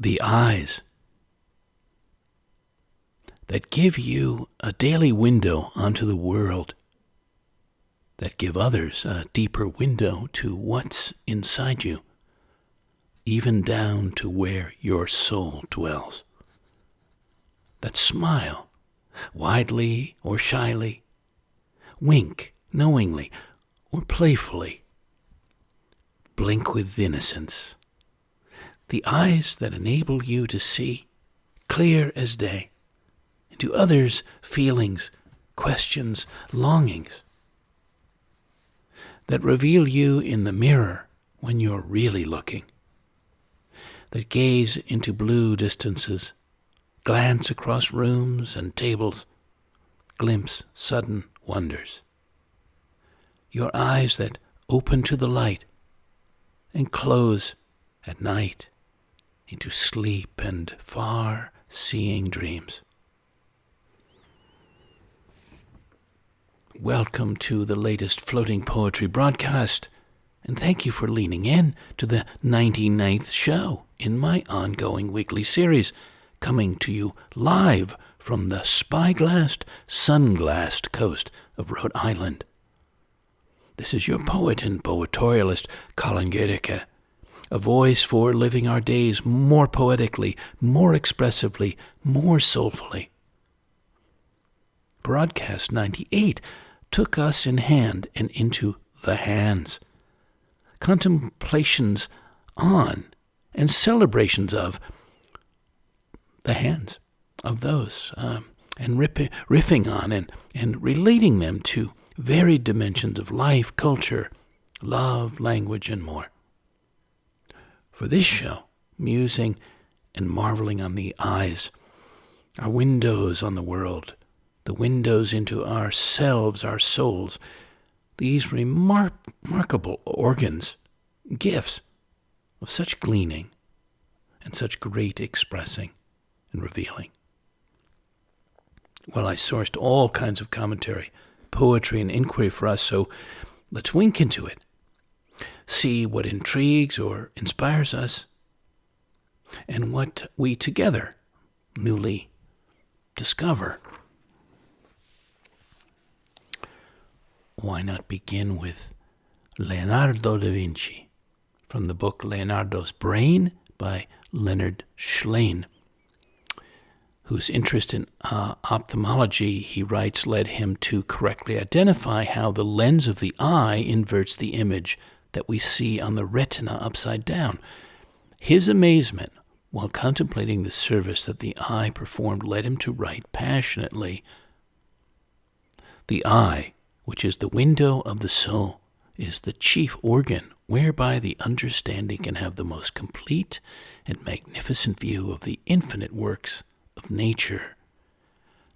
The eyes that give you a daily window onto the world, that give others a deeper window to what's inside you, even down to where your soul dwells. That smile, widely or shyly, wink knowingly or playfully, blink with innocence. The eyes that enable you to see, clear as day, into others' feelings, questions, longings, that reveal you in the mirror when you're really looking, that gaze into blue distances, glance across rooms and tables, glimpse sudden wonders. Your eyes that open to the light and close at night into sleep and far-seeing dreams. Welcome to the latest floating poetry broadcast, and thank you for leaning in to the 99th show in my ongoing weekly series, coming to you live from the spyglassed, sunglassed coast of Rhode Island. This is your poet and poetorialist Colin Goedecke, a voice for living our days more poetically, more expressively, more soulfully. Broadcast 98 took us in hand and into the hands. Contemplations on and celebrations of the hands of those, and riffing on and relating them to varied dimensions of life, culture, love, language, and more. For this show, musing and marveling on the eyes, our windows on the world, the windows into ourselves, our souls, these remarkable organs, gifts of such gleaning and such great expressing and revealing. Well, I sourced all kinds of commentary, poetry, and inquiry for us, so let's wink into it. See what intrigues or inspires us, and what we together newly discover. Why not begin with Leonardo da Vinci, from the book Leonardo's Brain by Leonard Schlein, whose interest in ophthalmology, he writes, led him to correctly identify how the lens of the eye inverts the image that we see on the retina upside down. His amazement while contemplating the service that the eye performed led him to write passionately, "The eye, which is the window of the soul, is the chief organ whereby the understanding can have the most complete and magnificent view of the infinite works of nature.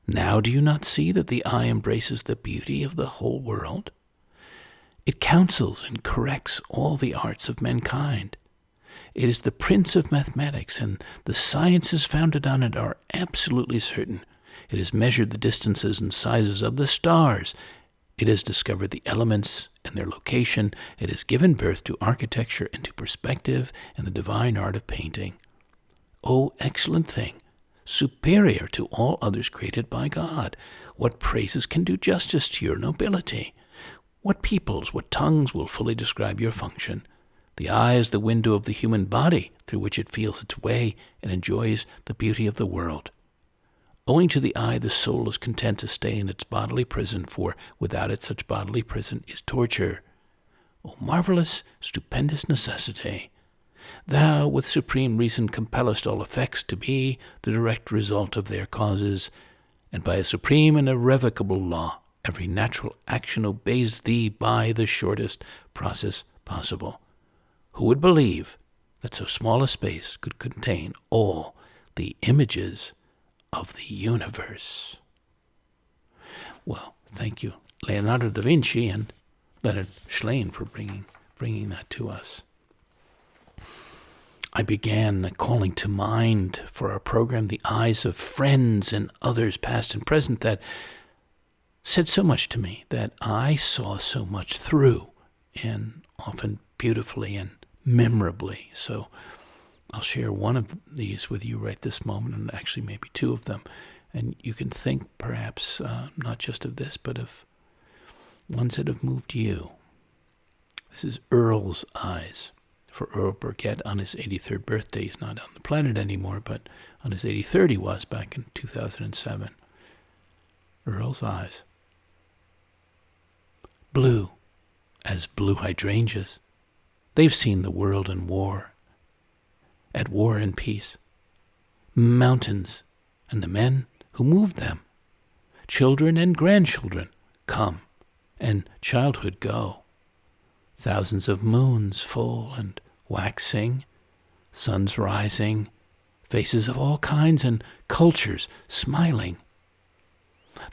Now do you not see that the eye embraces the beauty of the whole world? It counsels and corrects all the arts of mankind. It is the prince of mathematics, and the sciences founded on it are absolutely certain. It has measured the distances and sizes of the stars. It has discovered the elements and their location. It has given birth to architecture and to perspective and the divine art of painting. O excellent thing, superior to all others created by God, what praises can do justice to your nobility? What peoples, what tongues will fully describe your function? The eye is the window of the human body through which it feels its way and enjoys the beauty of the world. Owing to the eye, the soul is content to stay in its bodily prison, for without it such bodily prison is torture. O marvelous, stupendous necessity! Thou, with supreme reason, compellest all effects to be the direct result of their causes, and by a supreme and irrevocable law, every natural action obeys thee by the shortest process possible. Who would believe that so small a space could contain all the images of the universe?" Well, thank you, Leonardo da Vinci and Leonard Schlein, for bringing that to us. I began calling to mind for our program the eyes of friends and others, past and present, that said so much to me, that I saw so much through, and often beautifully and memorably. So I'll share one of these with you right this moment, and actually maybe two of them. And you can think perhaps not just of this, but of ones that have moved you. This is Earl's Eyes. For Earl Burkett on his 83rd birthday. He's not on the planet anymore, but on his 83rd he was back in 2007. Earl's Eyes. Blue as blue hydrangeas. They've seen the world in war, at war and peace. Mountains and the men who move them. Children and grandchildren come and childhood go. Thousands of moons full and waxing, suns rising, faces of all kinds and cultures smiling.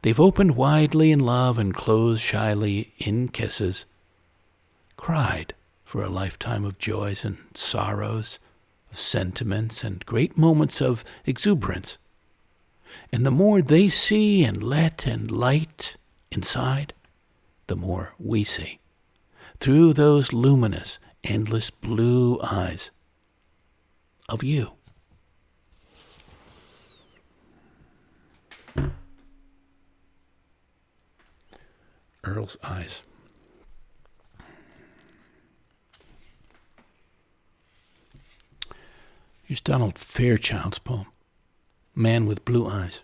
They've opened widely in love and closed shyly in kisses, cried for a lifetime of joys and sorrows, of sentiments and great moments of exuberance. And the more they see and let and light inside, the more we see, through those luminous, endless blue eyes of you. Earl's Eyes. Here's Donald Fairchild's poem, Man with Blue Eyes.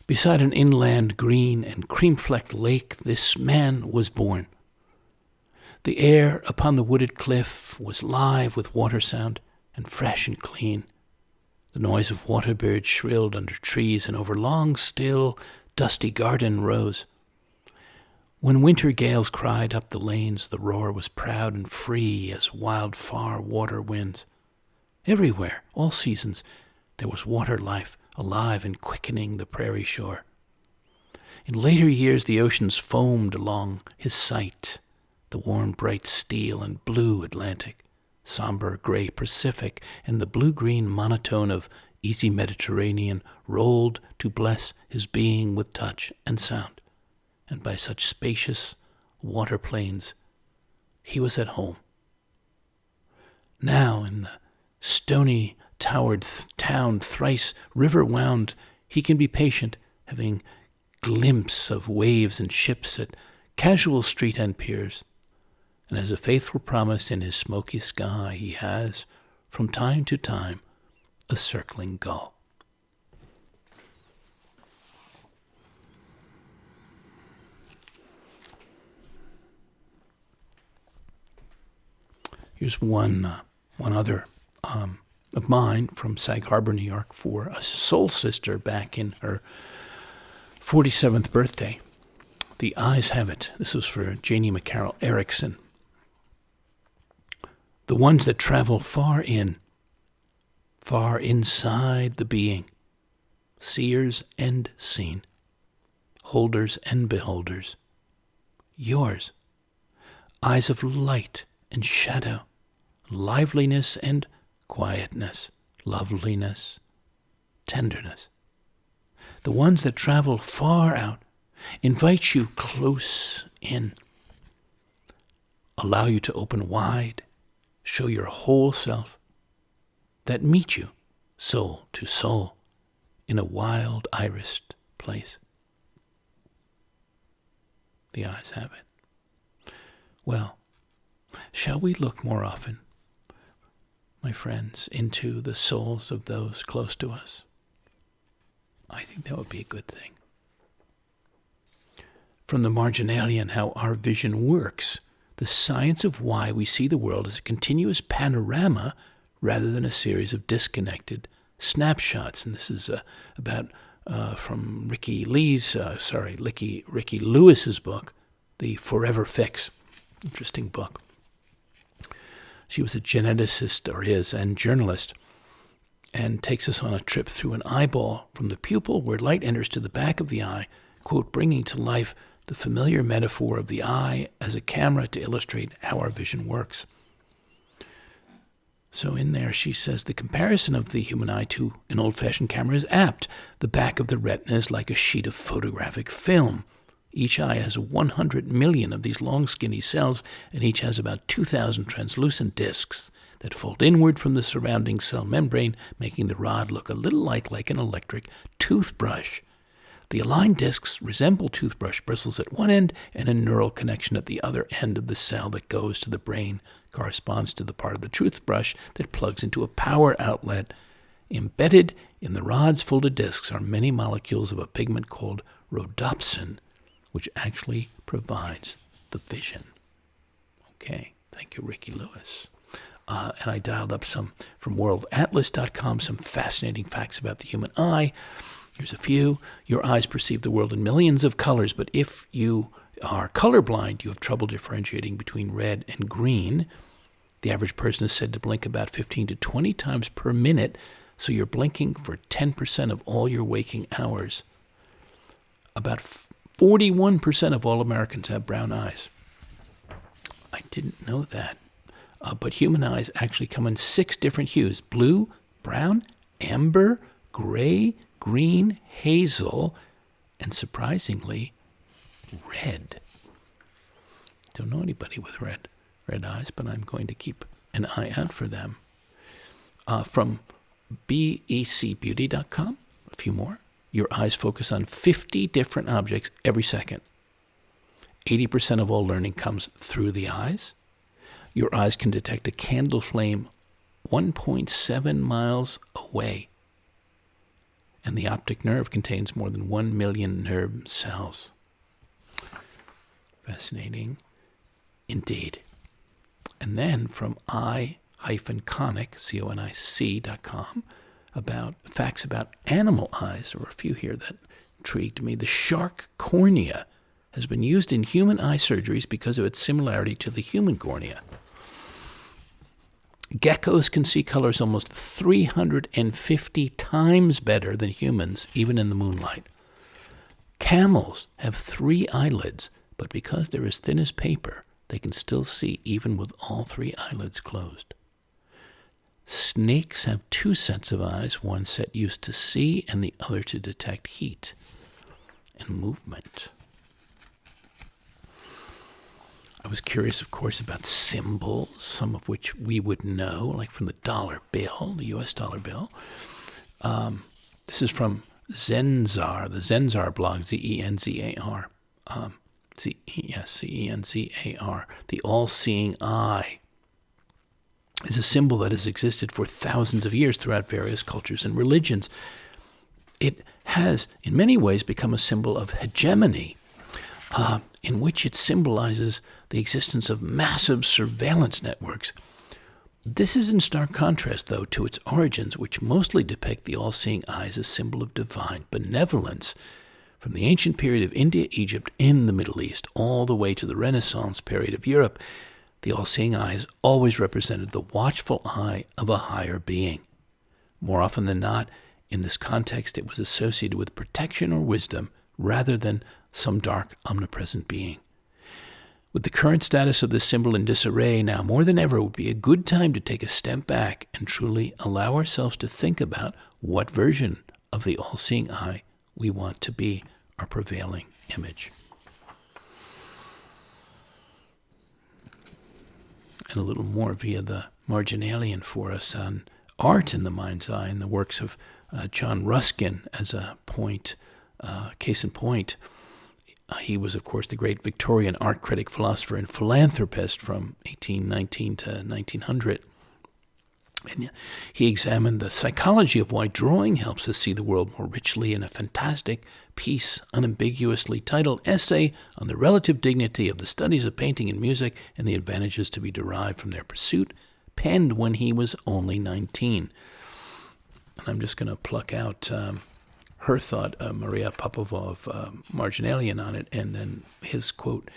Beside an inland green and cream-flecked lake, this man was born. The air upon the wooded cliff was live with water sound and fresh and clean. The noise of water birds shrilled under trees and over long, still, dusty garden rows. When winter gales cried up the lanes, the roar was proud and free as wild far water winds. Everywhere, all seasons, there was water life, alive and quickening the prairie shore. In later years, the oceans foamed along his sight, the warm, bright steel and blue Atlantic, somber gray Pacific, and the blue-green monotone of easy Mediterranean rolled to bless his being with touch and sound. And by such spacious water plains, he was at home. Now in the stony towered town, thrice river-wound, he can be patient, having glimpse of waves and ships at casual street and piers. And as a faithful promise in his smoky sky, he has, from time to time, a circling gull. Here's one other of mine from Sag Harbor, New York, for a soul sister back in her 47th birthday. The Eyes Have It. This was for Janie McCarroll Erickson. The ones that travel far inside the being, seers and seen, holders and beholders. Yours, eyes of light and shadow, liveliness and quietness, loveliness, tenderness. The ones that travel far out invite you close in, allow you to open wide, show your whole self, that meet you soul to soul in a wild irised place. The Eyes Have It. Well, shall we look more often, my friends, into the souls of those close to us? I think that would be a good thing. From the Marginalia and How Our Vision Works, the science of why we see the world as a continuous panorama rather than a series of disconnected snapshots. And this is about from Ricky Lewis's book, The Forever Fix. Interesting book. She was a geneticist, or is, and journalist, and takes us on a trip through an eyeball from the pupil where light enters to the back of the eye, quote, bringing to life the familiar metaphor of the eye as a camera to illustrate how our vision works. So in there she says, the comparison of the human eye to an old-fashioned camera is apt. The back of the retina is like a sheet of photographic film. Each eye has 100 million of these long, skinny cells, and each has about 2,000 translucent discs that fold inward from the surrounding cell membrane, making the rod look a little like an electric toothbrush. The aligned discs resemble toothbrush bristles at one end, and a neural connection at the other end of the cell that goes to the brain corresponds to the part of the toothbrush that plugs into a power outlet. Embedded in the rod's folded discs are many molecules of a pigment called rhodopsin, which actually provides the vision. Okay, thank you, Ricky Lewis. And I dialed up some from worldatlas.com, some fascinating facts about the human eye. Here's a few. Your eyes perceive the world in millions of colors, but if you are colorblind, you have trouble differentiating between red and green. The average person is said to blink about 15 to 20 times per minute, so you're blinking for 10% of all your waking hours. About 41% of all Americans have brown eyes. I didn't know that. But human eyes actually come in 6 different hues: blue, brown, amber, gray, green, hazel, and surprisingly, red. Don't know anybody with red eyes, but I'm going to keep an eye out for them. From becbeauty.com, a few more. Your eyes focus on 50 different objects every second. 80% of all learning comes through the eyes. Your eyes can detect a candle flame 1.7 miles away. And the optic nerve contains more than 1 million nerve cells. Fascinating indeed. And then from eye-conic, conic.com, about facts about animal eyes. There were a few here that intrigued me. The shark cornea has been used in human eye surgeries because of its similarity to the human cornea. Geckos can see colors almost 350 times better than humans, even in the moonlight. Camels have 3 eyelids, but because they're as thin as paper, they can still see even with all 3 eyelids closed. Snakes have 2 sets of eyes, one set used to see and the other to detect heat and movement. I was curious, of course, about symbols, some of which we would know, like from the dollar bill, the U.S. dollar bill. This is from Zenzar, the Zenzar blog, Z-E-N-Z-A-R. Z-E-N-Z-A-R. The all-seeing eye is a symbol that has existed for thousands of years throughout various cultures and religions. It has, in many ways, become a symbol of hegemony, in which it symbolizes the existence of massive surveillance networks. This is in stark contrast, though, to its origins, which mostly depict the all-seeing eye as a symbol of divine benevolence. From the ancient period of India, Egypt, in the Middle East, all the way to the Renaissance period of Europe, the all-seeing eye has always represented the watchful eye of a higher being. More often than not, in this context, it was associated with protection or wisdom rather than some dark, omnipresent being. With the current status of this symbol in disarray, now more than ever would be a good time to take a step back and truly allow ourselves to think about what version of the all-seeing eye we want to be our prevailing image. And a little more via the marginalian for us on art in the mind's eye and the works of John Ruskin as a point, case in point. He was, of course, the great Victorian art critic, philosopher, and philanthropist from 1819 to 1900. And he examined the psychology of why drawing helps us see the world more richly in a fantastic piece, unambiguously titled Essay on the Relative Dignity of the Studies of Painting and Music and the Advantages to be Derived from Their Pursuit, penned when he was only 19. And I'm just going to pluck out her thought, Maria Popova of Marginalian, on it, and then his quote.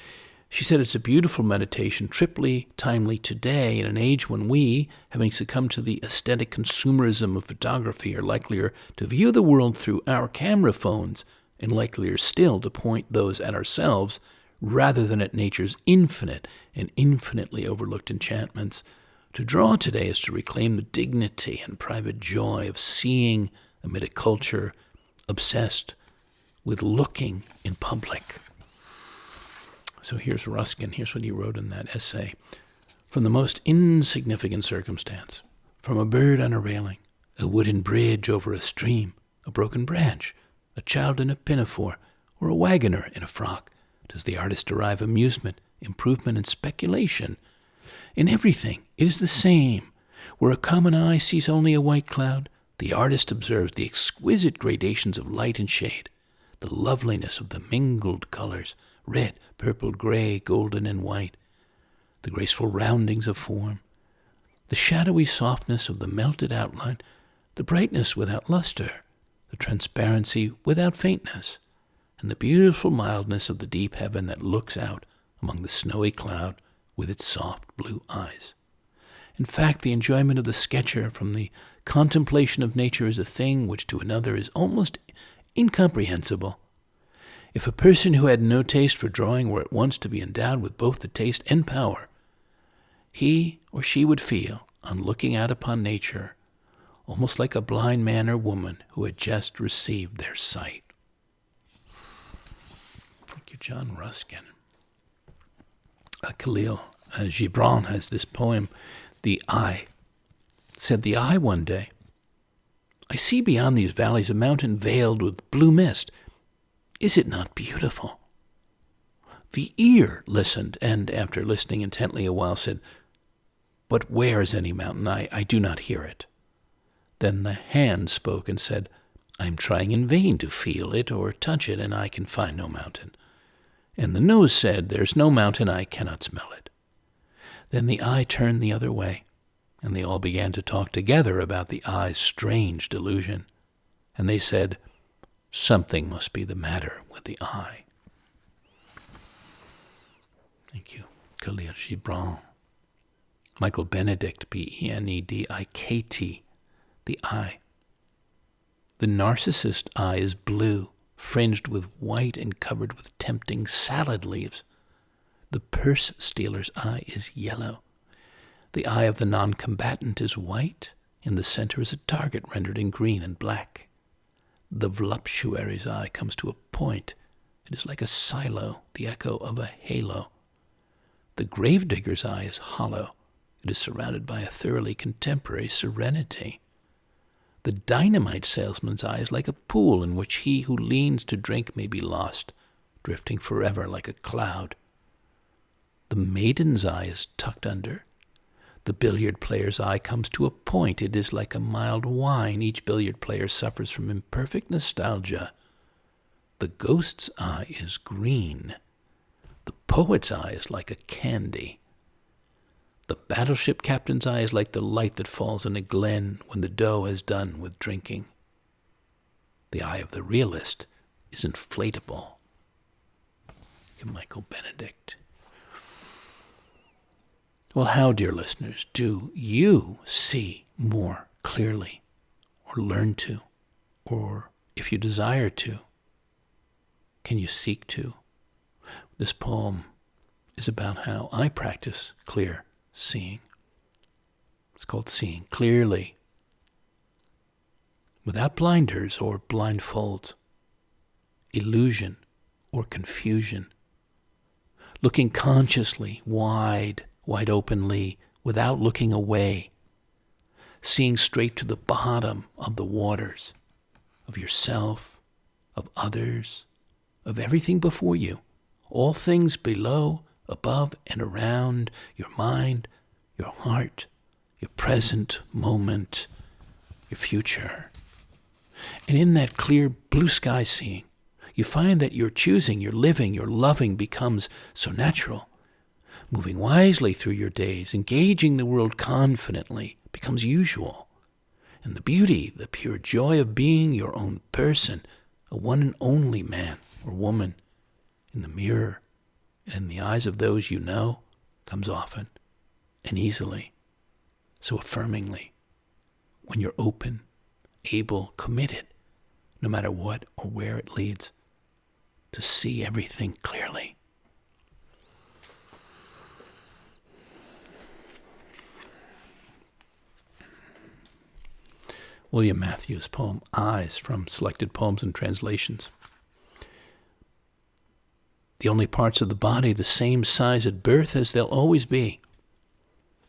She said, "It's a beautiful meditation, triply timely today, in an age when we, having succumbed to the aesthetic consumerism of photography, are likelier to view the world through our camera phones, and likelier still to point those at ourselves rather than at nature's infinite and infinitely overlooked enchantments. To draw today is to reclaim the dignity and private joy of seeing amid a culture obsessed with looking in public." So here's Ruskin. Here's what he wrote in that essay. From the most insignificant circumstance, from a bird on a railing, a wooden bridge over a stream, a broken branch, a child in a pinafore, or a wagoner in a frock, does the artist derive amusement, improvement, and speculation. In everything, it is the same. Where a common eye sees only a white cloud, the artist observes the exquisite gradations of light and shade, the loveliness of the mingled colors, red, purple, gray, golden, and white, the graceful roundings of form, the shadowy softness of the melted outline, the brightness without luster, the transparency without faintness, and the beautiful mildness of the deep heaven that looks out among the snowy cloud with its soft blue eyes. In fact, the enjoyment of the sketcher from the contemplation of nature is a thing which to another is almost incomprehensible. If a person who had no taste for drawing were at once to be endowed with both the taste and power, he or she would feel, on looking out upon nature, almost like a blind man or woman who had just received their sight. Thank you, John Ruskin. Khalil Gibran has this poem, The Eye. Said the eye one day, I see beyond these valleys a mountain veiled with blue mist. Is it not beautiful? The ear listened, and after listening intently a while said, But where is any mountain? I do not hear it. Then the hand spoke and said, I am trying in vain to feel it or touch it, and I can find no mountain. And the nose said, There's no mountain, I cannot smell it. Then the eye turned the other way, and they all began to talk together about the eye's strange delusion. And they said, Something must be the matter with the eye. Thank you. Khalil Gibran. Michael Benedict, Benedikt, The Eye. The narcissist eye is blue, fringed with white and covered with tempting salad leaves. The purse stealer's eye is yellow. The eye of the non-combatant is white. In the center is a target rendered in green and black. The voluptuary's eye comes to a point. It is like a silo, the echo of a halo. The gravedigger's eye is hollow. It is surrounded by a thoroughly contemporary serenity. The dynamite salesman's eye is like a pool in which he who leans to drink may be lost, drifting forever like a cloud. The maiden's eye is tucked under. The billiard player's eye comes to a point. It is like a mild wine. Each billiard player suffers from imperfect nostalgia. The ghost's eye is green. The poet's eye is like a candy. The battleship captain's eye is like the light that falls in a glen when the doe has done with drinking. The eye of the realist is inflatable. Michael Benedict. Well, how, dear listeners, do you see more clearly, or learn to, or if you desire to, can you seek to? This poem is about how I practice clear seeing. It's called Seeing Clearly, without blinders or blindfolds, illusion or confusion, looking consciously, wide openly, without looking away, seeing straight to the bottom of the waters, of yourself, of others, of everything before you, all things below, above, and around your mind, your heart, your present moment, your future. And in that clear blue sky seeing, you find that your choosing, your living, your loving becomes so natural. Moving wisely through your days, engaging the world confidently becomes usual. And the beauty, the pure joy of being your own person, a one and only man or woman, in the mirror and in the eyes of those you know, comes often and easily, so affirmingly, when you're open, able, committed, no matter what or where it leads, to see everything clearly. William Matthews' poem, Eyes, from Selected Poems and Translations. The only parts of the body the same size at birth as they'll always be.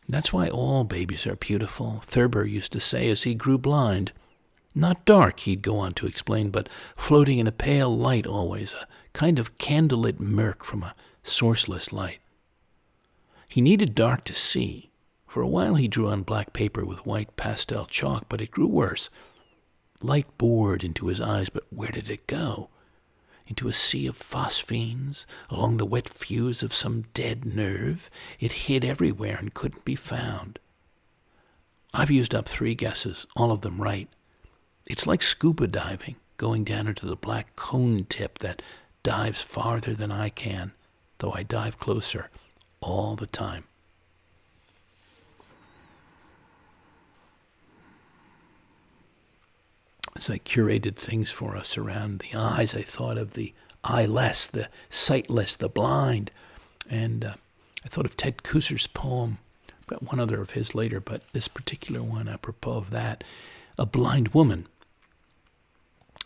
That's why all babies are beautiful, Thurber used to say as he grew blind. Not dark, he'd go on to explain, but floating in a pale light always, a kind of candlelit murk from a sourceless light. He needed dark to see. For a while he drew on black paper with white pastel chalk, but it grew worse. Light bored into his eyes, but where did it go? Into a sea of phosphenes, along the wet fuse of some dead nerve. It hid everywhere and couldn't be found. I've used up 3 guesses, all of them right. It's like scuba diving, going down into the black cone tip that dives farther than I can, though I dive closer all the time. As I curated things for us around the eyes, I thought of the eyeless, the sightless, the blind. And I thought of Ted Kuser's poem. I've got one other of his later, but this particular one, apropos of that, a blind woman.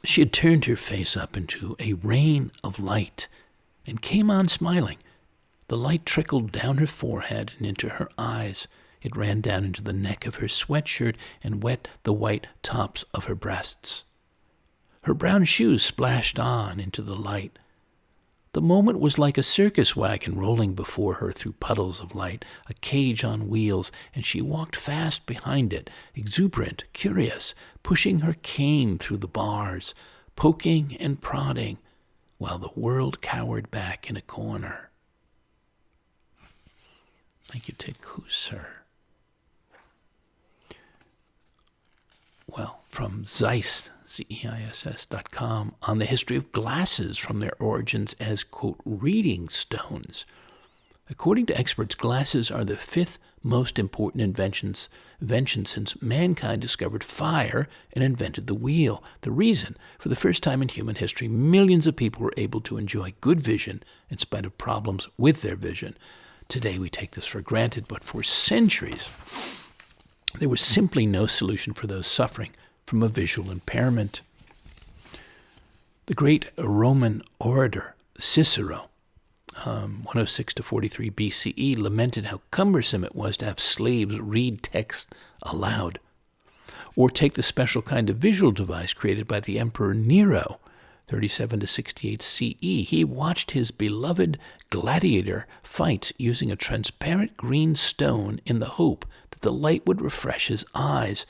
She had turned her face up into a rain of light and came on smiling. The light trickled down her forehead and into her eyes. It ran down into the neck of her sweatshirt and wet the white tops of her breasts. Her brown shoes splashed on into the light. The moment was like a circus wagon rolling before her through puddles of light, a cage on wheels, and she walked fast behind it, exuberant, curious, pushing her cane through the bars, poking and prodding, while the world cowered back in a corner. Thank you, Ted Kuser. Well, from Zeiss, ZEISS.com, on the history of glasses from their origins as, quote, reading stones. According to experts, glasses are the 5th most important invention since mankind discovered fire and invented the wheel. The reason, for the first time in human history, millions of people were able to enjoy good vision in spite of problems with their vision. Today we take this for granted, but for centuries, there was simply no solution for those suffering from a visual impairment. The great Roman orator Cicero, 106 to 43 BCE, lamented how cumbersome it was to have slaves read text aloud. Or take the special kind of visual device created by the Emperor Nero, 37 to 68 CE. He watched his beloved gladiator fights using a transparent green stone in the hope that the light would refresh his eyes.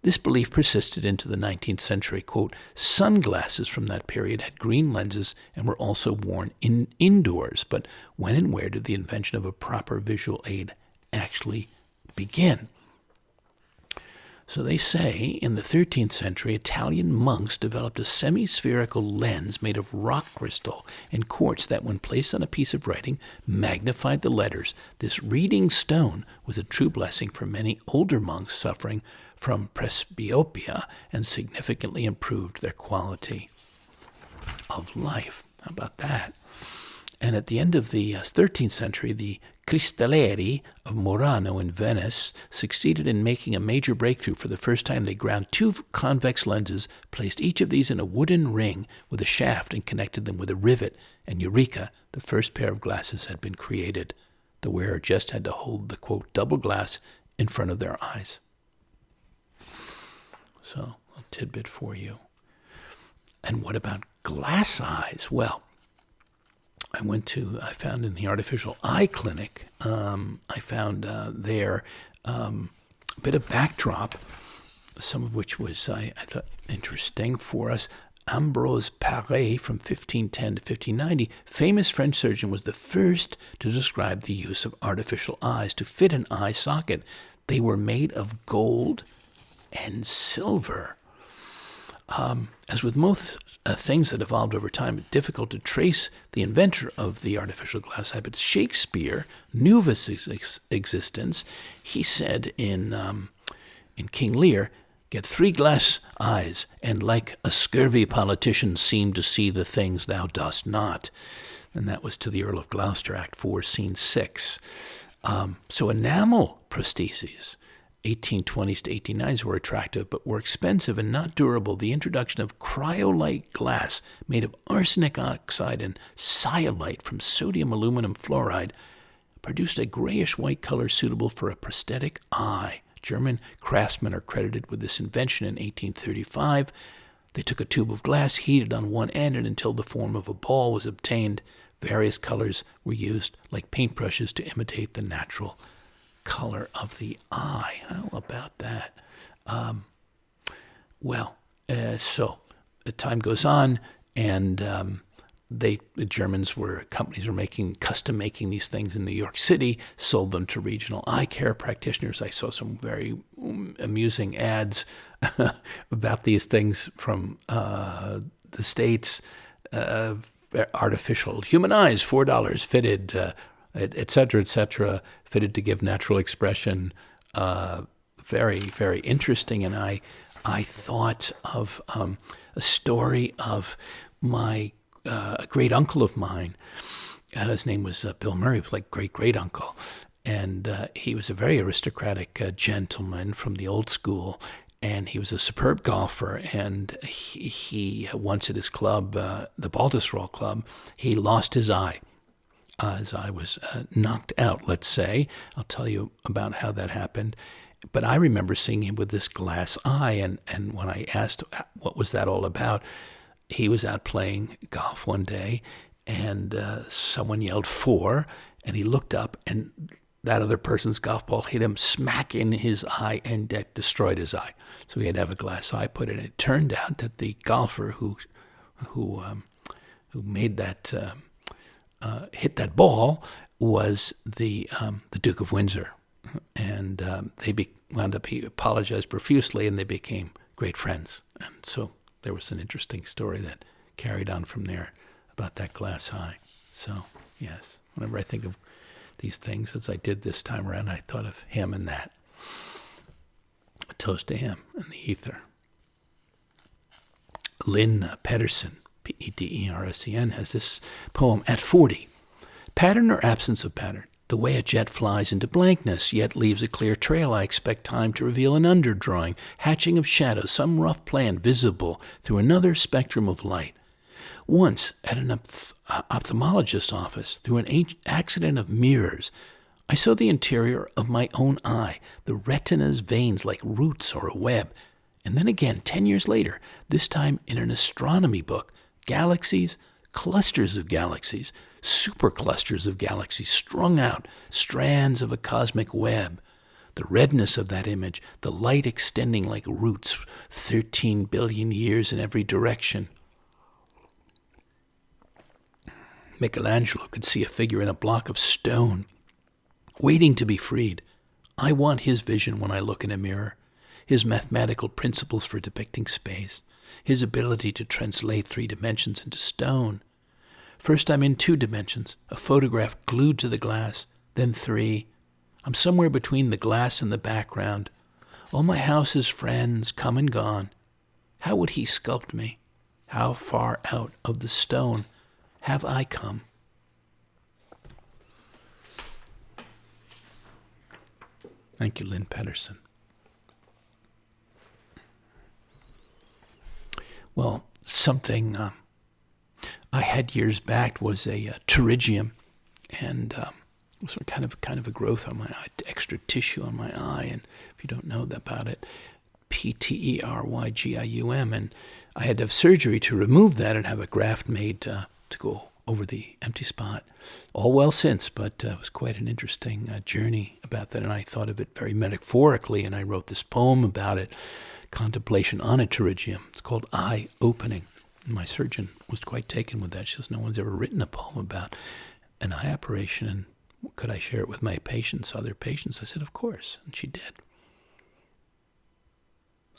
This belief persisted into the 19th century. Quote, sunglasses from that period had green lenses and were also worn indoors. But when and where did the invention of a proper visual aid actually begin? So they say in the 13th century, Italian monks developed a semi-spherical lens made of rock crystal and quartz that, when placed on a piece of writing, magnified the letters. This reading stone was a true blessing for many older monks suffering from presbyopia and significantly improved their quality of life. How about that? And at the end of the 13th century, the Cristalleri of Murano in Venice succeeded in making a major breakthrough. For the first time, they ground 2 convex lenses, placed each of these in a wooden ring with a shaft, and connected them with a rivet. And eureka, the first pair of glasses had been created. The wearer just had to hold the, quote, double glass in front of their eyes. So, a tidbit for you. And what about glass eyes? Well, I found in the Artificial Eye Clinic, I found there a bit of backdrop, some of which was, I thought, interesting for us. Ambroise Paré from 1510 to 1590, famous French surgeon, was the first to describe the use of artificial eyes to fit an eye socket. They were made of gold and silver. As with most things that evolved over time, it's difficult to trace the inventor of the artificial glass eye, but Shakespeare knew of its existence. He said in King Lear, get 3 glass eyes, and like a scurvy politician seem to see the things thou dost not. And that was to the Earl of Gloucester, Act 4, Scene 6. So enamel prostheses 1820s to 1890s were attractive, but were expensive and not durable. The introduction of cryolite glass made of arsenic oxide and cyolite from sodium aluminum fluoride produced a grayish-white color suitable for a prosthetic eye. German craftsmen are credited with this invention in 1835. They took a tube of glass, heated on one end, and until the form of a ball was obtained, various colors were used like paintbrushes to imitate the natural color of the eye. How about that? So time goes on, and the companies were custom making these things in New York City, sold them to regional eye care practitioners. I saw some very amusing ads about these things from the States. Artificial human eyes, $4 fitted, et cetera, fitted to give natural expression. Very, very interesting. And I thought of a story of a great uncle of mine. His name was Bill Murray, like great uncle, and he was a very aristocratic gentleman from the old school. And he was a superb golfer, and he once at his club, the Baltusrol Club, he lost his eye. His eye was knocked out, let's say. I'll tell you about how that happened. But I remember seeing him with this glass eye, and when I asked what was that all about, he was out playing golf one day, and someone yelled 4, and he looked up, and that other person's golf ball hit him smack in his eye, and that destroyed his eye. So he had to have a glass eye put in. It turned out that the golfer who made that hit that ball was the Duke of Windsor, and wound up. He apologized profusely, and they became great friends. And so there was an interesting story that carried on from there about that glass eye. So yes, whenever I think of these things, as I did this time around, I thought of him and that. A toast to him and the ether. Lynn Pedersen, Pedersen, has this poem, At 40. Pattern or absence of pattern? The way a jet flies into blankness, yet leaves a clear trail. I expect time to reveal an underdrawing, hatching of shadows, some rough plan visible through another spectrum of light. Once, at an ophthalmologist's office, through an accident of mirrors, I saw the interior of my own eye, the retina's veins like roots or a web. And then again, 10 years later, this time in an astronomy book, galaxies, clusters of galaxies, superclusters of galaxies strung out, strands of a cosmic web. The redness of that image, the light extending like roots, 13 billion years in every direction. Michelangelo could see a figure in a block of stone, waiting to be freed. I want his vision when I look in a mirror, his mathematical principles for depicting space, his ability to translate 3 dimensions into stone. First I'm in 2 dimensions, a photograph glued to the glass, then 3. I'm somewhere between the glass and the background. All my house's friends come and gone. How would he sculpt me? How far out of the stone have I come? Thank you, Lynn Pedersen. Well, something I had years back was a pterygium, and it was kind of a growth on my eye, extra tissue on my eye. And if you don't know about it, Pterygium, and I had to have surgery to remove that and have a graft made to go over the empty spot. All well since, but it was quite an interesting journey about that, and I thought of it very metaphorically, and I wrote this poem about it, Contemplation on a Pterygium. It's called Eye Opening. And my surgeon was quite taken with that. She says, no one's ever written a poem about an eye operation, and could I share it with my patients, other patients? I said, of course, and she did.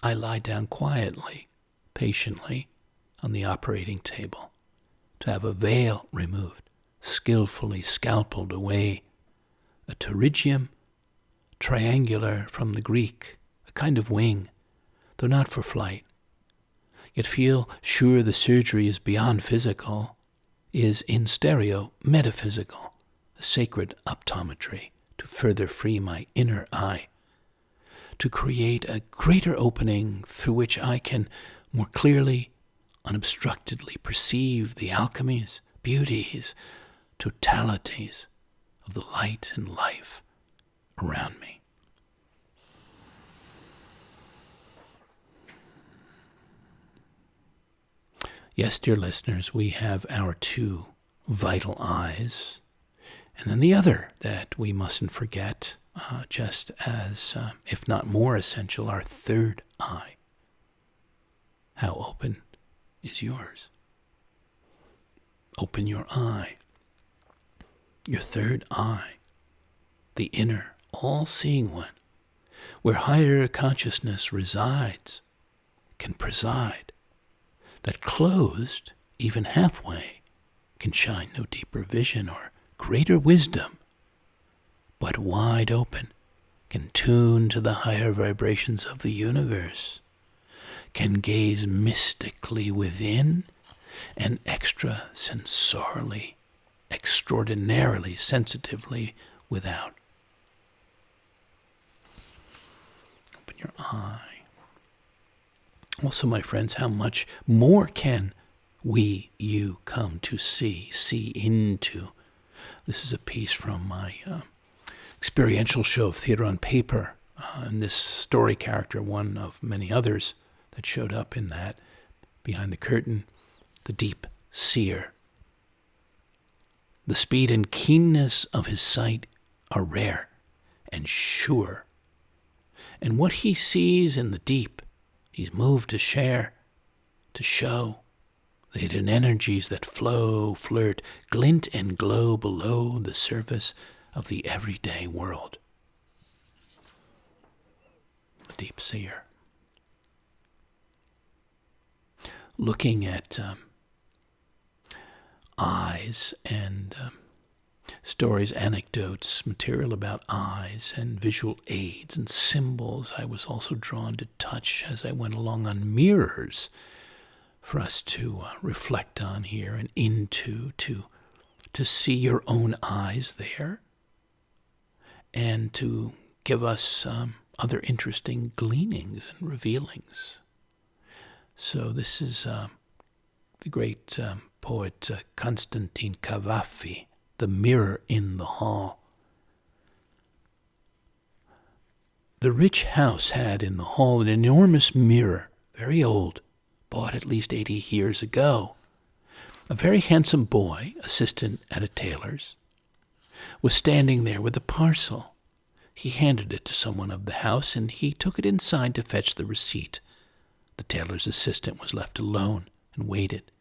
I lie down quietly, patiently, on the operating table, to have a veil removed, skillfully scalpeled away. A pterygium, triangular from the Greek, a kind of wing, though not for flight. Yet feel sure the surgery is beyond physical, is in stereo metaphysical, a sacred optometry to further free my inner eye. to create a greater opening through which I can more clearly, unobstructedly perceive the alchemies, beauties, totalities of the light and life around me. Yes, dear listeners, we have our two vital eyes, and then the other that we mustn't forget, just as, if not more essential, our third eye. How open is yours? Open your eye. Your third eye, the inner, all-seeing one, where higher consciousness resides, can preside, that closed, even halfway, can shine no deeper vision or greater wisdom, but wide open, can tune to the higher vibrations of the universe, can gaze mystically within and extrasensorily, extraordinarily sensitively without. Open your eye. Also, my friends, how much more can you come to see into? This is a piece from my experiential show, Theater on Paper, and this story character, one of many others that showed up in that, behind the curtain, the deep seer. The speed and keenness of his sight are rare and sure, and what he sees in the deep, he's moved to share, to show the hidden energies that flow, flirt, glint, and glow below the surface of the everyday world. The deep seer. Looking at eyes and stories, anecdotes, material about eyes and visual aids and symbols, I was also drawn to touch as I went along on mirrors for us to reflect on here and into, to see your own eyes there and to give us other interesting gleanings and revealings. So this is the great poet Constantine Cavafy, The Mirror in the Hall. The rich house had in the hall an enormous mirror, very old, bought at least 80 years ago. A very handsome boy, assistant at a tailor's, was standing there with a parcel. He handed it to someone of the house, and he took it inside to fetch the receipt. The tailor's assistant was left alone and waited.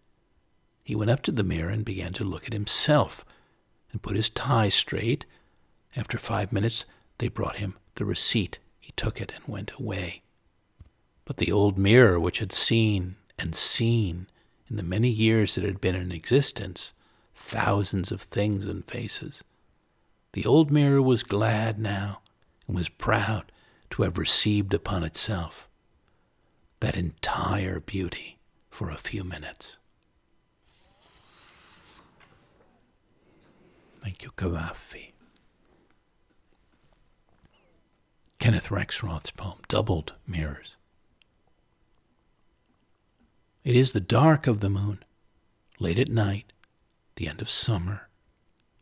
He went up to the mirror and began to look at himself and put his tie straight. After 5 minutes, they brought him the receipt. He took it and went away. But the old mirror, which had seen and seen in the many years it had been in existence, thousands of things and faces, the old mirror was glad now and was proud to have received upon itself that entire beauty for a few minutes. Thank you, Cavafy. Kenneth Rexroth's poem, Doubled Mirrors. It is the dark of the moon, late at night, the end of summer.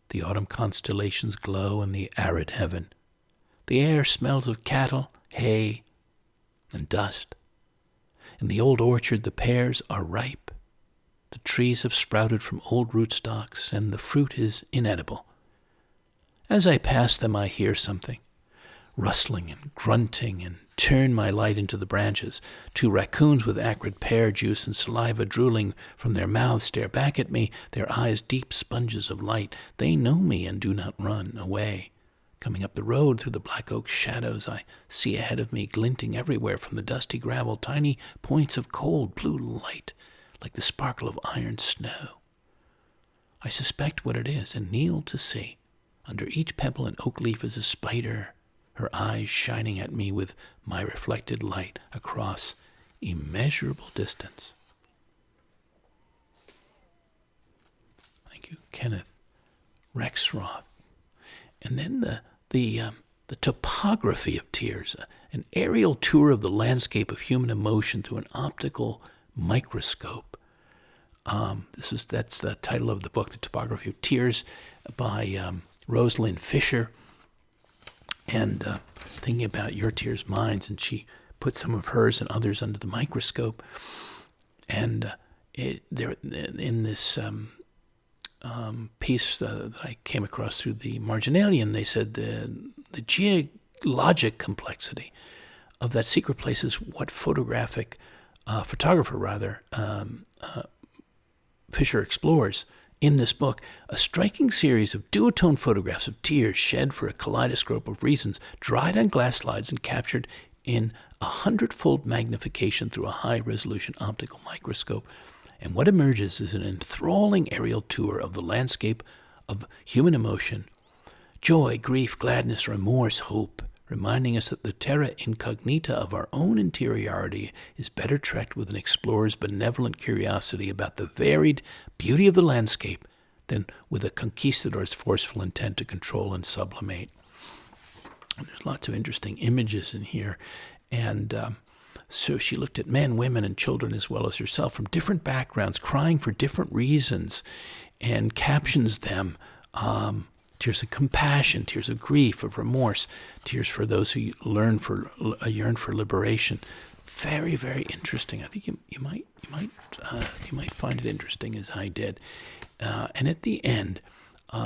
The autumn constellations glow in the arid heaven. The air smells of cattle, hay, and dust. In the old orchard the pears are ripe. The trees have sprouted from old rootstocks, and the fruit is inedible. As I pass them I hear something, rustling and grunting, and turn my light into the branches. 2 raccoons with acrid pear juice and saliva drooling from their mouths stare back at me, their eyes deep sponges of light. They know me and do not run away. Coming up the road through the black oak shadows, I see ahead of me, glinting everywhere from the dusty gravel, tiny points of cold blue light, like the sparkle of iron snow. I suspect what it is and kneel to see. Under each pebble and oak leaf is a spider, her eyes shining at me with my reflected light across immeasurable distance. Thank you, Kenneth Rexroth. And then the The topography of tears, an aerial tour of the landscape of human emotion through an optical microscope. That's the title of the book, The Topography of Tears, by Rosalind Fisher. And thinking about Your Tears, Mine's, and she put some of hers and others under the microscope. And in this piece that I came across through the Marginalian, they said the geologic complexity of that secret place is what photographer Fisher explores in this book. A striking series of duotone photographs of tears shed for a kaleidoscope of reasons, dried on glass slides and captured in 100-fold magnification through a high-resolution optical microscope. And what emerges is an enthralling aerial tour of the landscape of human emotion, joy, grief, gladness, remorse, hope, reminding us that the terra incognita of our own interiority is better trekked with an explorer's benevolent curiosity about the varied beauty of the landscape than with a conquistador's forceful intent to control and sublimate. And there's lots of interesting images in here. And so she looked at men, women, and children as well as herself from different backgrounds, crying for different reasons, and captions them. Tears of compassion, tears of grief, of remorse, tears for those who yearn for liberation. Very, very interesting. I think you might find it interesting as I did. And at the end,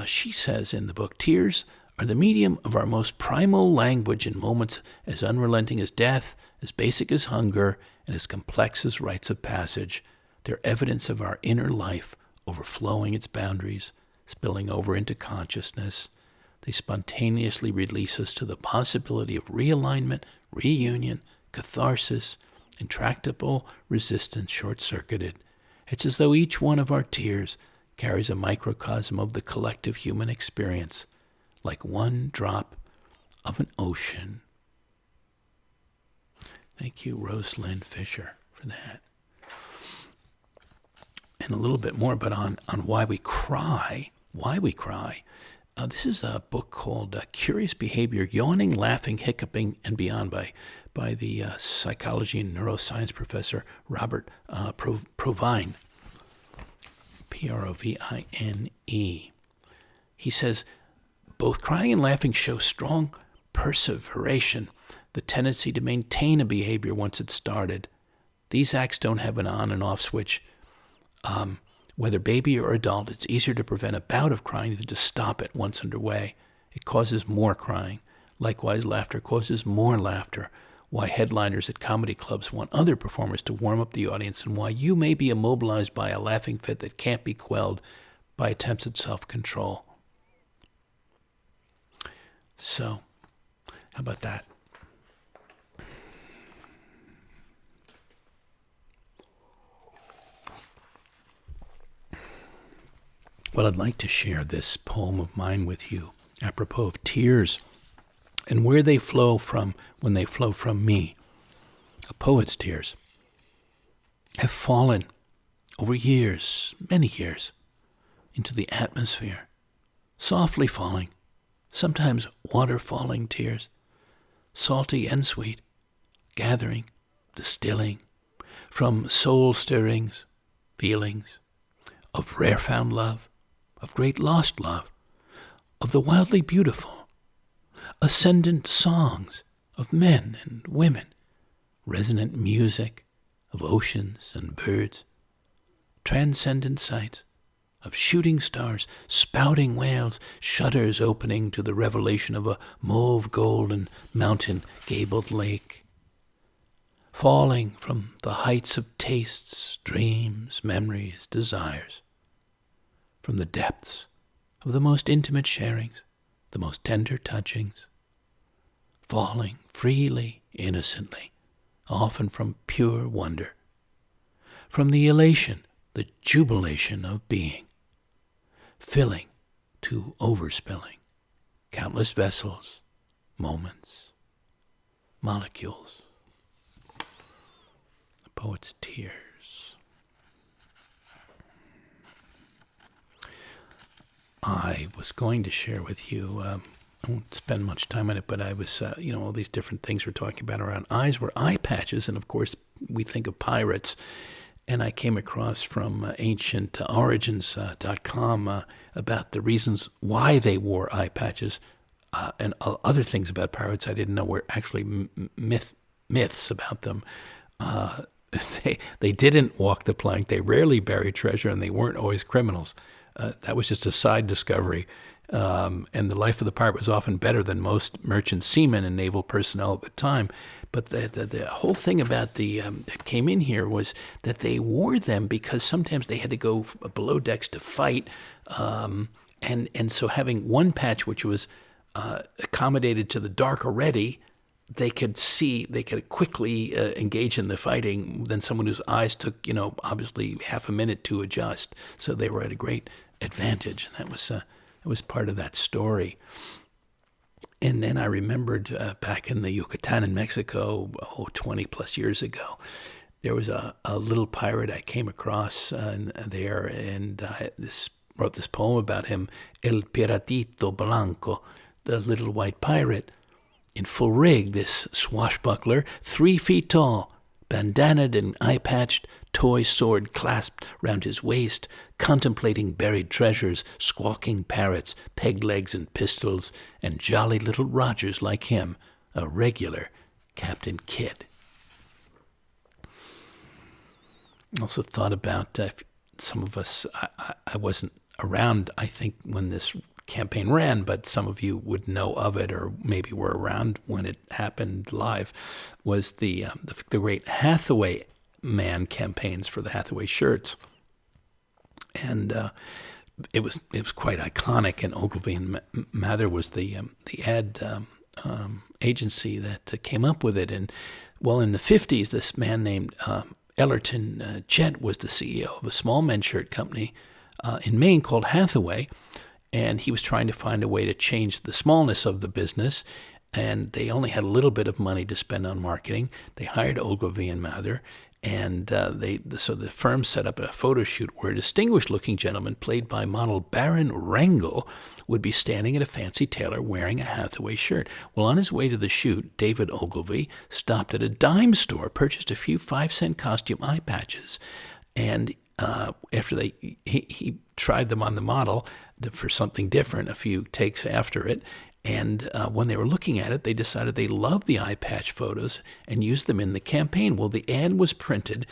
she says in the book, tears are the medium of our most primal language in moments as unrelenting as death, as basic as hunger, and as complex as rites of passage. They're evidence of our inner life overflowing its boundaries, spilling over into consciousness. They spontaneously release us to the possibility of realignment, reunion, catharsis, intractable resistance short-circuited. It's as though each one of our tears carries a microcosm of the collective human experience, like one drop of an ocean. Thank you, Rosalind Fisher, for that. And a little bit more, but on why we cry. This is a book called Curious Behavior, Yawning, Laughing, Hiccuping, and Beyond by the psychology and neuroscience professor Robert Provine, Provine. He says, both crying and laughing show strong perseveration, the tendency to maintain a behavior once it's started. These acts don't have an on and off switch. Whether baby or adult, it's easier to prevent a bout of crying than to stop it once underway. It causes more crying. Likewise, laughter causes more laughter. Why headliners at comedy clubs want other performers to warm up the audience, and why you may be immobilized by a laughing fit that can't be quelled by attempts at self-control. So, how about that? Well, I'd like to share this poem of mine with you, apropos of tears, and where they flow from when they flow from me. A poet's tears have fallen over years, many years, into the atmosphere, softly falling, sometimes water-falling tears, salty and sweet, gathering, distilling, from soul-stirrings, feelings of rare-found love, of great lost love, of the wildly beautiful, ascendant songs of men and women, resonant music of oceans and birds, transcendent sights of shooting stars, spouting whales, shutters opening to the revelation of a mauve-golden mountain-gabled lake, falling from the heights of tastes, dreams, memories, desires, from the depths of the most intimate sharings, the most tender touchings, falling freely, innocently, often from pure wonder, from the elation, the jubilation of being, filling to overspilling, countless vessels, moments, molecules. The poet's tears. I was going to share with you won't spend much time on it, but I was, all these different things we're talking about around eyes were eye patches. And of course, we think of pirates. And I came across from ancientorigins.com about the reasons why they wore eye patches, and other things about pirates I didn't know were actually myths about them. They didn't walk the plank. They rarely buried treasure, and they weren't always criminals. That was just a side discovery. And the life of the pirate was often better than most merchant seamen and naval personnel at the time. But the whole thing about that came in here was that they wore them because sometimes they had to go below decks to fight. And so having one patch which was accommodated to the dark already, they could quickly engage in the fighting than someone whose eyes took, obviously half a minute to adjust. So they were at a great advantage. And that was part of that story. And then I remembered back in the Yucatan in Mexico, 20 plus years ago, there was a little pirate I came across there, and wrote this poem about him, El Piratito Blanco, the little white pirate, in full rig, this swashbuckler, 3 feet tall, bandanaed and eye-patched, toy sword clasped round his waist, contemplating buried treasures, squawking parrots, peg legs and pistols, and jolly little Rogers like him, a regular Captain Kidd. Also thought about some of us, I wasn't around, I think, when this campaign ran, but some of you would know of it or maybe were around when it happened live, was the great Hathaway man campaigns for the Hathaway shirts. And it was quite iconic, and Ogilvy and Mather was the ad agency that came up with it. And well, in the 50s, this man named Ellerton Jett was the CEO of a small men's shirt company in Maine called Hathaway, and he was trying to find a way to change the smallness of the business, and they only had a little bit of money to spend on marketing. They hired Ogilvy and Mather, and so the firm set up a photo shoot where a distinguished-looking gentleman played by model Baron Wrangel would be standing at a fancy tailor wearing a Hathaway shirt. Well, on his way to the shoot, David Ogilvy stopped at a dime store, purchased a few 5-cent costume eye patches, and after he tried them on the model for something different, a few takes after it, and when they were looking at it, they decided they loved the eye patch photos and used them in the campaign. Well, the ad was printed,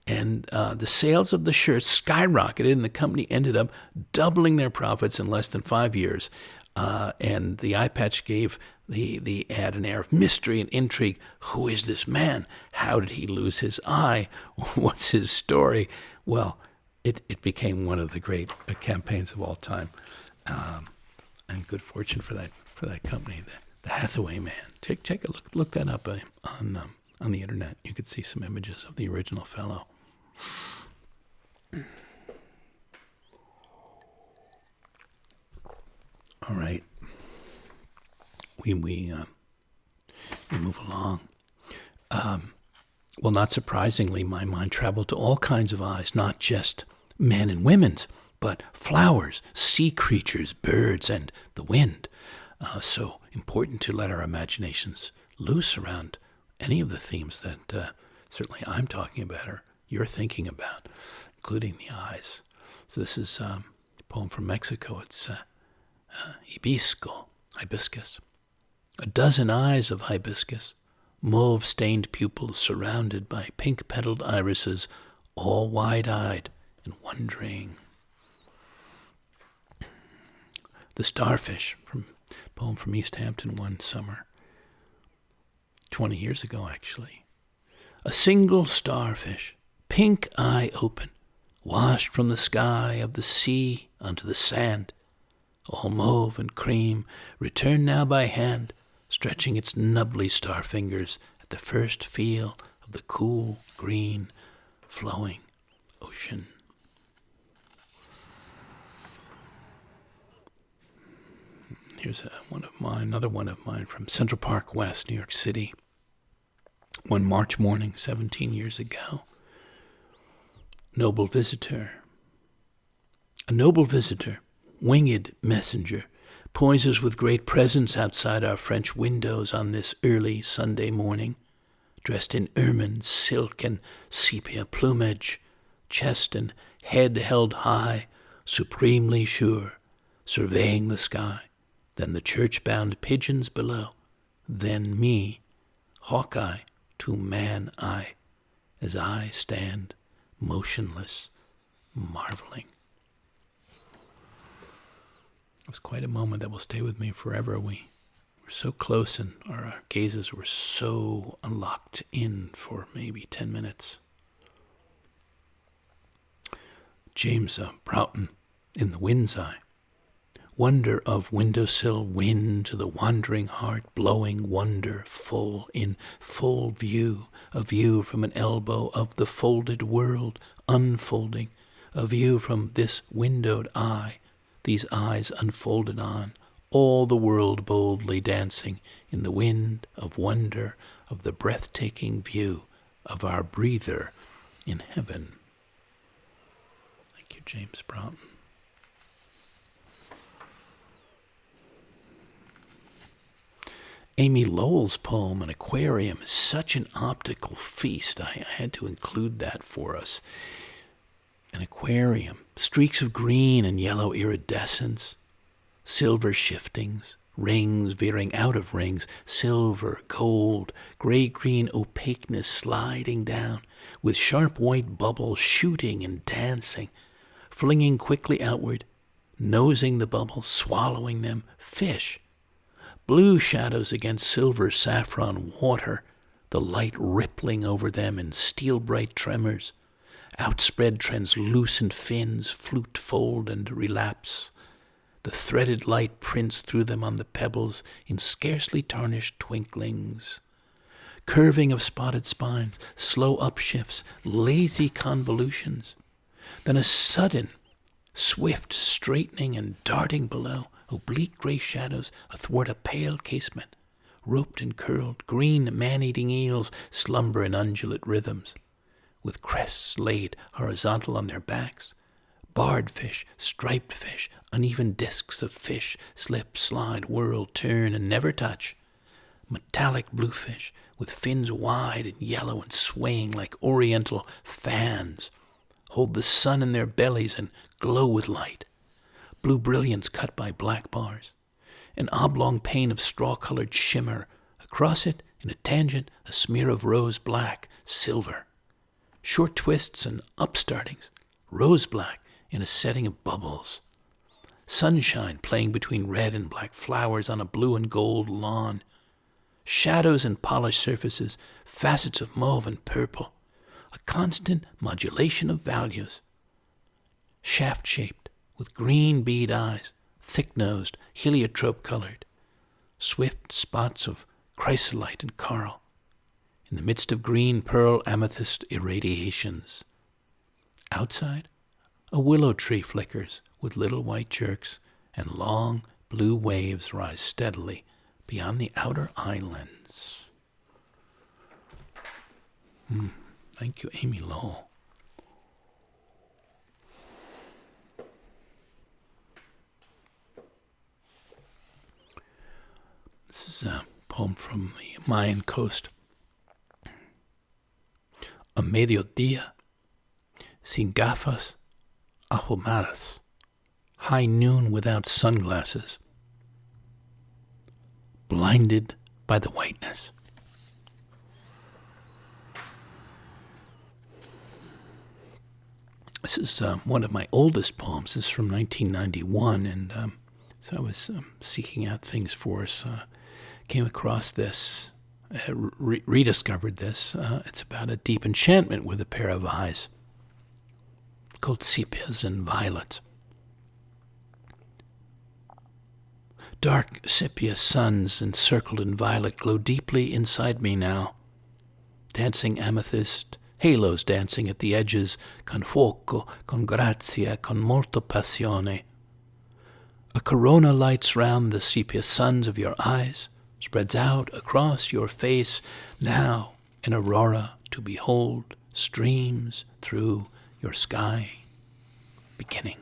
and the sales of the shirts skyrocketed, and the company ended up doubling their profits in less than 5 years. And the eye patch gave the ad an air of mystery and intrigue. Who is this man? How did he lose his eye? What's his story? Well, it became one of the great campaigns of all time, and good fortune for that company, the Hathaway man. Take a look that up on the internet. You could see some images of the original fellow. All right, we move along. Well, not surprisingly, my mind traveled to all kinds of eyes, not just men and women's, but flowers, sea creatures, birds, and the wind. So important to let our imaginations loose around any of the themes that certainly I'm talking about or you're thinking about, including the eyes. So this is a poem from Mexico. It's hibiscus. A dozen eyes of hibiscus, mauve-stained pupils surrounded by pink-petaled irises, all wide-eyed and wondering. The starfish, poem from East Hampton one summer, 20 years ago actually. A single starfish, pink eye open, washed from the sky of the sea onto the sand, all mauve and cream, returned now by hand, stretching its nubbly star fingers at the first feel of the cool, green, flowing ocean. Here's another one of mine from Central Park West, New York City. One March morning, 17 years ago. A noble visitor, winged messenger, poises with great presence outside our French windows on this early Sunday morning, dressed in ermine, silk, and sepia plumage, chest and head held high, supremely sure, surveying the sky, then the church-bound pigeons below, then me, hawk-eye to man-eye, as I stand motionless, marveling. It was quite a moment that will stay with me forever. We were so close and our gazes were so locked in for maybe 10 minutes. James Broughton in The Wind's Eye. Wonder of windowsill wind to the wandering heart, blowing wonder full in full view, a view from an elbow of the folded world unfolding, a view from this windowed eye, these eyes unfolded on, all the world boldly dancing in the wind of wonder of the breathtaking view of our breather in heaven. Thank you, James Broughton. Amy Lowell's poem, An Aquarium, is such an optical feast. I had to include that for us. An aquarium, streaks of green and yellow iridescence, silver shiftings, rings veering out of rings, silver, gold, gray-green opaqueness sliding down, with sharp white bubbles shooting and dancing, flinging quickly outward, nosing the bubbles, swallowing them, fish, blue shadows against silver saffron water, the light rippling over them in steel-bright tremors, outspread translucent fins, flute fold and relapse. The threaded light prints through them on the pebbles in scarcely tarnished twinklings. Curving of spotted spines, slow upshifts, lazy convolutions. Then a sudden, swift straightening and darting below, oblique gray shadows athwart a pale casement, roped and curled, green man-eating eels slumber in undulate rhythms, with crests laid horizontal on their backs, barred fish, striped fish, uneven discs of fish slip, slide, whirl, turn, and never touch, metallic bluefish with fins wide and yellow and swaying like oriental fans, hold the sun in their bellies and glow with light, blue brilliance cut by black bars, an oblong pane of straw-colored shimmer, across it, in a tangent, a smear of rose black, silver, short twists and upstartings, rose black in a setting of bubbles, sunshine playing between red and black flowers on a blue and gold lawn, shadows and polished surfaces, facets of mauve and purple, a constant modulation of values, shaft-shaped, with green bead eyes, thick-nosed, heliotrope-colored, swift spots of chrysolite and coral, in the midst of green pearl amethyst irradiations. Outside, a willow tree flickers with little white jerks, and long blue waves rise steadily beyond the outer islands. Thank you, Amy Lowell. This is a poem from the Mayan coast. A mediodía, sin gafas, ahumadas, high noon without sunglasses, blinded by the whiteness. This is one of my oldest poems. This is from 1991, and so I was seeking out things for us. Came across this, rediscovered this. It's about a deep enchantment with a pair of eyes, called Sepias and Violets. Dark sepia suns encircled in violet glow deeply inside me now. Dancing amethyst, halos dancing at the edges, con fuoco, con grazia, con molta passione. A corona lights round the sepia suns of your eyes, spreads out across your face, now an aurora to behold, streams through your sky, beginning.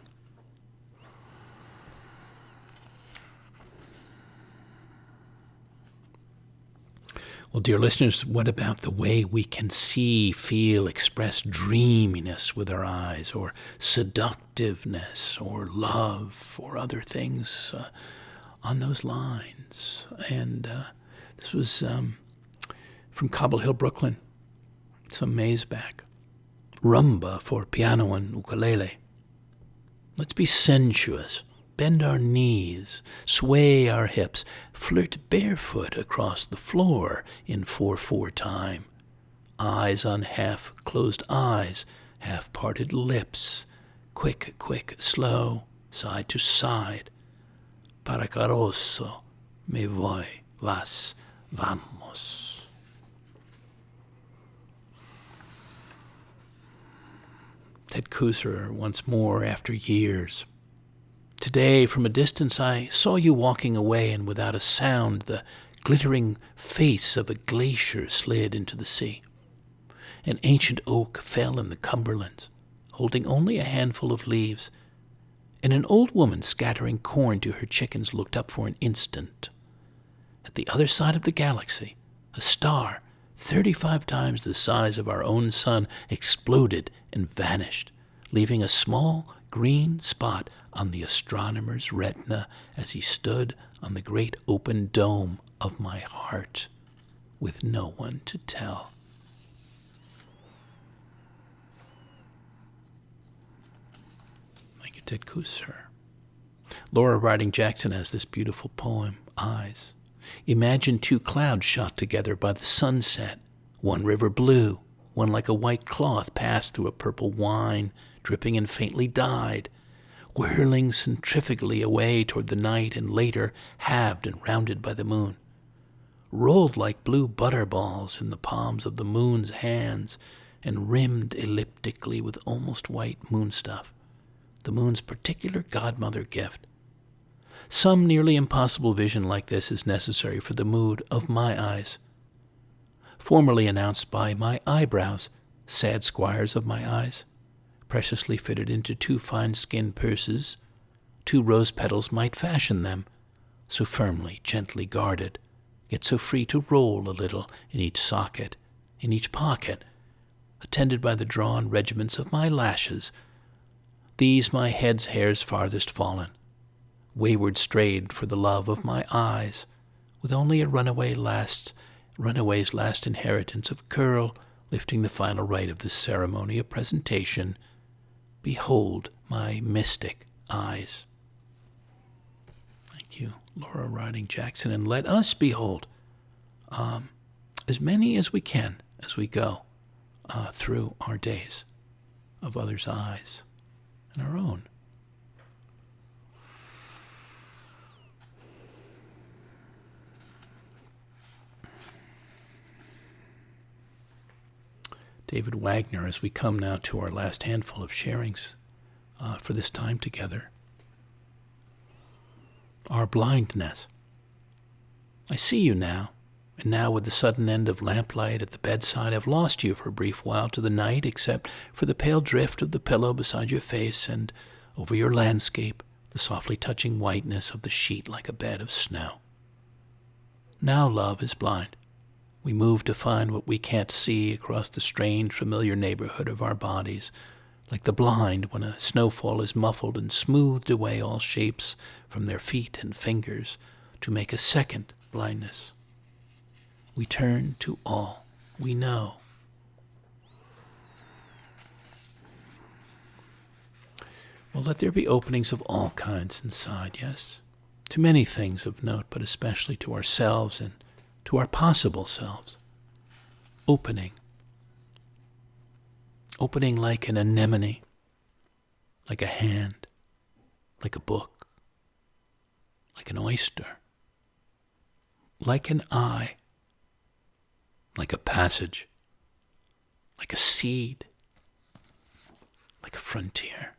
Well, dear listeners, what about the way we can see, feel, express dreaminess with our eyes, or seductiveness, or love, or other things on those lines? And this was from Cobble Hill, Brooklyn, some Mays back. Rumba for piano and ukulele. Let's be sensuous. Bend our knees, sway our hips, flirt barefoot across the floor in 4/4 time. Eyes on half-closed eyes, half-parted lips. Quick, quick, slow, side to side. Para caroso, me voy, vas, vamos. Ted Kooser once more after years. Today, from a distance, I saw you walking away, and without a sound, the glittering face of a glacier slid into the sea. An ancient oak fell in the Cumberlands, holding only a handful of leaves, and an old woman scattering corn to her chickens looked up for an instant. At the other side of the galaxy, a star, 35 times the size of our own sun, exploded and vanished, leaving a small green spot on the astronomer's retina as he stood on the great open dome of my heart, with no one to tell. Thank you, Ted Kooser. Laura Riding Jackson has this beautiful poem, Eyes. Imagine two clouds shot together by the sunset, one river blue, one like a white cloth passed through a purple wine, dripping and faintly dyed, whirling centrifugally away toward the night and later halved and rounded by the moon, rolled like blue butterballs in the palms of the moon's hands and rimmed elliptically with almost white moonstuff, the moon's particular godmother gift. Some nearly impossible vision like this is necessary for the mood of my eyes, formerly announced by my eyebrows, sad squires of my eyes, preciously fitted into two fine skin purses. 2 rose petals might fashion them, so firmly, gently guarded, yet so free to roll a little in each socket, in each pocket, attended by the drawn regiments of my lashes, these my head's hairs farthest fallen, wayward strayed for the love of my eyes, with only a runaway's last inheritance of curl, lifting the final rite of this ceremony of presentation. Behold my mystic eyes. Thank you, Laura Riding Jackson, and let us behold as many as we can as we go through our days of others' eyes and our own. David Wagner, as we come now to our last handful of sharings for this time together. Our blindness. I see you now, and now with the sudden end of lamplight at the bedside, I've lost you for a brief while to the night, except for the pale drift of the pillow beside your face, and over your landscape, the softly touching whiteness of the sheet like a bed of snow. Now love is blind. We move to find what we can't see across the strange, familiar neighborhood of our bodies, like the blind when a snowfall is muffled and smoothed away all shapes from their feet and fingers to make a second blindness. We turn to all we know. Well, let there be openings of all kinds inside, yes, to many things of note, but especially to ourselves and to our possible selves. Opening like an anemone, like a hand, like a book, like an oyster, like an eye, like a passage, like a seed, like a frontier.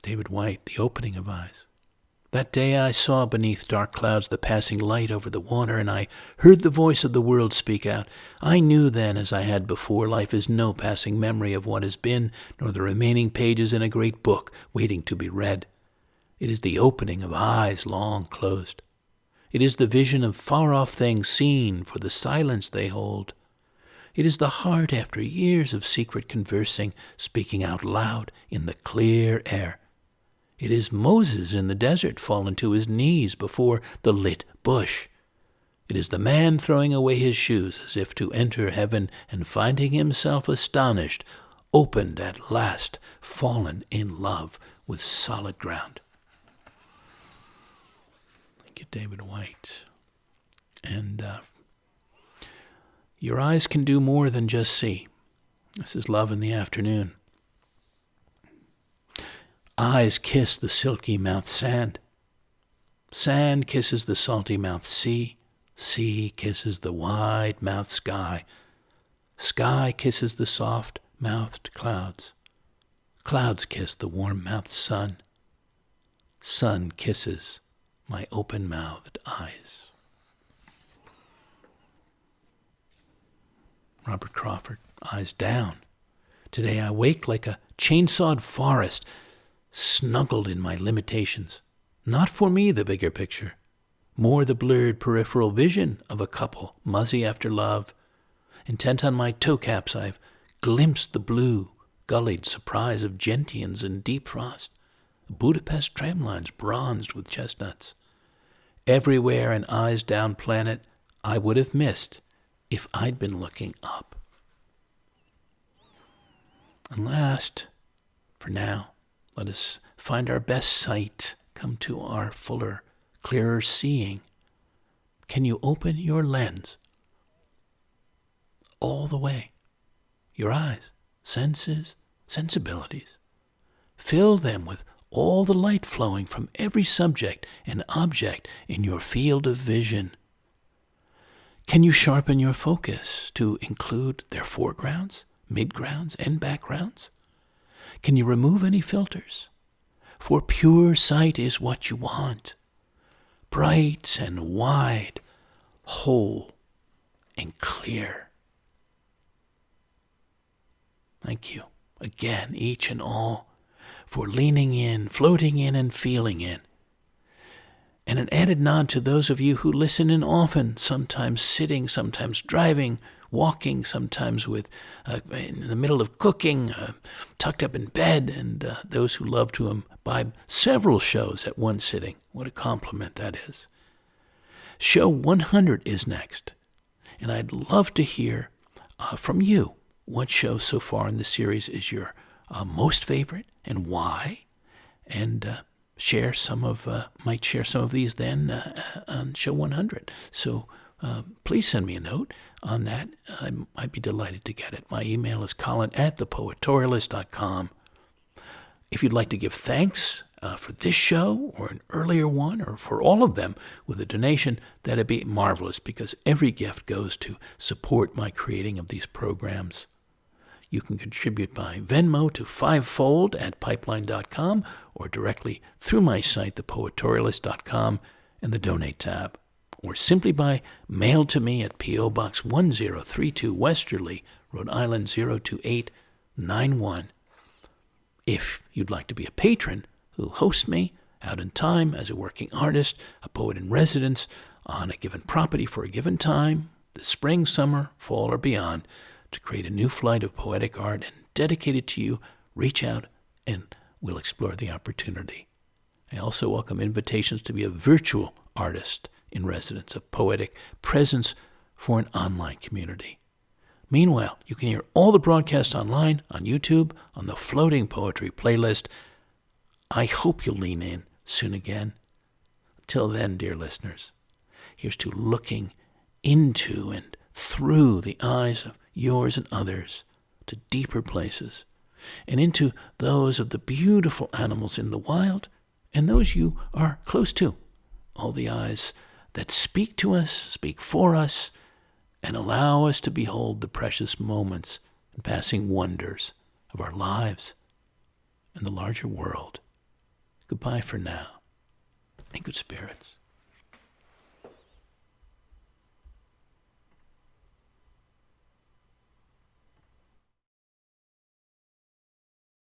David White, The Opening of Eyes. That day I saw beneath dark clouds the passing light over the water, and I heard the voice of the world speak out. I knew then, as I had before, life is no passing memory of what has been, nor the remaining pages in a great book waiting to be read. It is the opening of eyes long closed. It is the vision of far-off things seen for the silence they hold. It is the heart after years of secret conversing, speaking out loud in the clear air. It is Moses in the desert fallen to his knees before the lit bush. It is the man throwing away his shoes as if to enter heaven and finding himself astonished, opened at last, fallen in love with solid ground. Thank you, David White. And your eyes can do more than just see. This is Love in the Afternoon. Eyes kiss the silky mouth sand. Sand kisses the salty mouth sea. Sea kisses the wide-mouthed sky. Sky kisses the soft-mouthed clouds. Clouds kiss the warm-mouthed sun. Sun kisses my open-mouthed eyes. Robert Crawford, eyes down. Today I wake like a chainsawed forest, snuggled in my limitations. Not for me the bigger picture, more the blurred peripheral vision of a couple, muzzy after love. Intent on my toe caps, I've glimpsed the blue, gullied surprise of gentians in deep frost, Budapest tramlines bronzed with chestnuts. Everywhere an eyes-down planet I would have missed if I'd been looking up. And last, for now, let us find our best sight, come to our fuller, clearer seeing. Can you open your lens all the way? Your eyes, senses, sensibilities. Fill them with all the light flowing from every subject and object in your field of vision. Can you sharpen your focus to include their foregrounds, midgrounds, and backgrounds? Can you remove any filters? For pure sight is what you want. Bright and wide, whole and clear. Thank you again, each and all, for leaning in, floating in, and feeling in. And an added nod to those of you who listen in often, sometimes sitting, sometimes driving, walking, sometimes in the middle of cooking, tucked up in bed, and those who love to imbibe several shows at one sitting. What a compliment that is. Show 100 is next, and I'd love to hear from you what show so far in the series is your most favorite and why, and might share some of these then on show 100. So please send me a note on that. I'd be delighted to get it. My email is colin@thepoetorialist.com. If you'd like to give thanks for this show or an earlier one or for all of them with a donation, that'd be marvelous because every gift goes to support my creating of these programs. You can contribute by Venmo to fivefold at pipeline.com or directly through my site, thepoetorialist.com, and the Donate tab, or simply by mail to me at P.O. Box 1032, Westerly, Rhode Island 02891. If you'd like to be a patron who hosts me out in time as a working artist, a poet in residence, on a given property for a given time, the spring, summer, fall, or beyond, to create a new flight of poetic art and dedicate it to you, reach out and we'll explore the opportunity. I also welcome invitations to be a virtual artist in residence, a poetic presence for an online community. Meanwhile, you can hear all the broadcasts online, on YouTube, on the Floating Poetry playlist. I hope you'll lean in soon again. Till then, dear listeners, here's to looking into and through the eyes of yours and others to deeper places, and into those of the beautiful animals in the wild and those you are close to, all the eyes that speak to us, speak for us, and allow us to behold the precious moments and passing wonders of our lives and the larger world. Goodbye for now, and good spirits.